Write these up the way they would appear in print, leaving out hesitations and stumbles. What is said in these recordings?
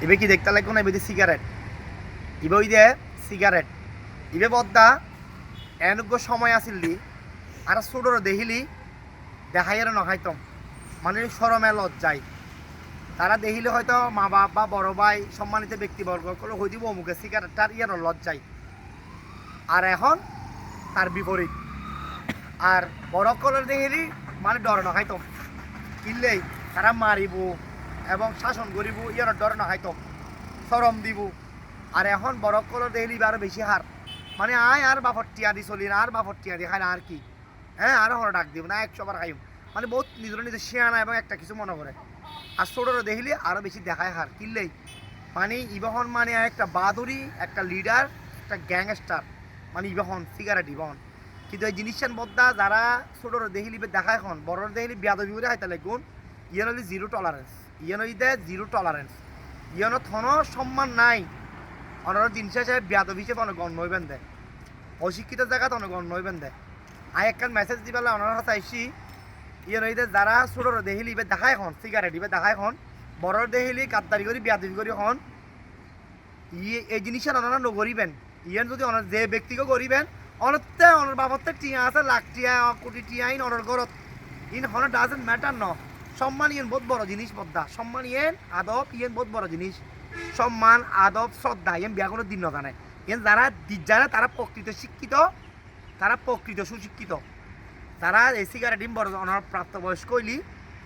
ইবে কি দেখতে লাগবে না, এবে সিগারেট, ইবে ওই দে সিগারেট, ইবে বদ্দা এনজ্ঞ সময় আসিলি আর ছোটর দেখিলি দেখাই আর নখাইতম মানে সরমে লজ্জায় তারা দেখিলে হয়তো মা বাপ বা বড় ভাই সম্মানিত ব্যক্তিবর্গ কলে হই দিব অমুকে সিগারেটটার ইয়ার লজ্জায়। আর এখন তার বিপরীত, আর বড় কলের দেখিলি মানে ডর নখাইতম কিনলেই তারা মারিব এবং শাসন করিব ইয়ার ডর নখাইতম সরম দিব। আর এখন বড় কলের দেখিলি আরো বেশি হার মানে আয় আর বাপর টিয়া দি চলি না, আর বাপর টিয়া দি খাই না আর কি, হ্যাঁ আরো হর ডাক দিব না 100 বার খাইম মানে বহুত নিজের নিজের শিয়ানা এবং একটা কিছু মনে করে। আর ছোটরা দেখলে আরো বেশি দেখায় হার কিনলেই মানে ইবহন মানে একটা বাদুরি, একটা লিডার, একটা গ্যাংস্টার মানে ইবহন সিগারেট ইবহন। কিন্তু এই জিনিসটার বদ্দা যারা ছোটরা দেখিলি দেখায় এখন বড় দেখিলি বিয়াদবি করে হাইতে লাগুন ইয়েন হলি জিরো টলারেন্স, ইয়েন হই দে জিরো টলারেন্স, ইয়েন থন সম্মান নাই। অনার জিনিস হিসেবে বিয়াদবি হিসেবে অনেক গণ্য হইবেন দেয়, অশিক্ষিত জায়গাতে অনেক গণ্য হইবেন দেয়। আয় একটা মেসেজ দিবেলা ওনার হাতে আইসি ইয়ে রইতে যারা ছোটর দেখিলি ইবে দেখায় এখন সিগারেট ইবে দেখায় এখন বড় দেখিলি গাদ্দারি করি বিয়াদবি করি হন ইয়ে এই জিনিসটা ওনারা নগরিবেন। ইয়েন যদি অনার যে ব্যক্তিকে করিবেন অনতে অনার বাবদতে টিয়া আছে লাখ টিয়া কোটি টিয়া ইন অনার ঘরত ইন হন ডাজেন্ট ম্যাটার ন। সম্মান ইয়েন বহুত বড় জিনিস বদ্দা, সম্মান ইয়েন আদব ইয়েন বহুত বড় জিনিস। সম্মান আদব শ্রদ্ধা ইয়েন বিয়া কোনো দিন নজানে, ইয়েন যারা জানে তারা প্রকৃত শিক্ষিত, তারা প্রকৃত সুশিক্ষিত। তারা এই সিগারেট ডিম বড় অনার প্রাপ্তবয়স্ক হইলি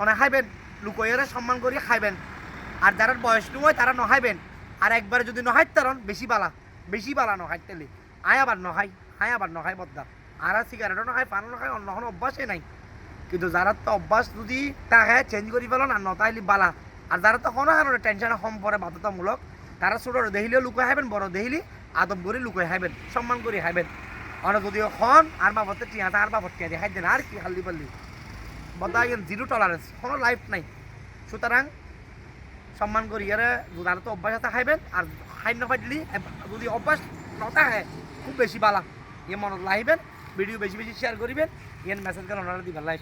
অনেক খাইবেন লুকইয়ারে সম্মান করি খাইবেন। আর যারা বয়স নয় তারা নখাইবেন। আর একবার যদি নখাই তারন বেশি বালা নখাইতেলি আয় আবার নখাই, আয় আবার নখাই বদ্দা। আর সিগারেটও নখাই পানও নখাই অন্য কোনো অভ্যাসই নাই। কিন্তু যারা তো অভ্যাস যদি তাকে চেঞ্জ করি পেল না নতাইলি বালা। আর যারা তো কোনো কারণে টেনশন কম পড়ে বাধ্যতামূলক তারা ছোট দেখিলেও লুকাই খাইবেন, বড় দেখিলি আদব করে লুকাই খাইবেন, সম্মান করে খাইবেন। অনেক যদিও খন আর বাবতে টিয়া আর বাবর টিয়া দিয়ে খাই দেন আর কি হাল্লি পাল্লি বদা জিরো টলারেন্স, কোনো লাইফ নাই। সুতরাং সম্মান করি ইয়ারে যারা তো অভ্যাস আছে খাইবেন। আর খাই না দিলি যদি অভ্যাস নতা খায় খুব বেশি বালা ইয়ে মনত লাইবেন। ভিডিও বেশি বেশি শেয়ার করিবেন, ইয়েন মেসেজ করে ওনারা দিবেন লাইফ।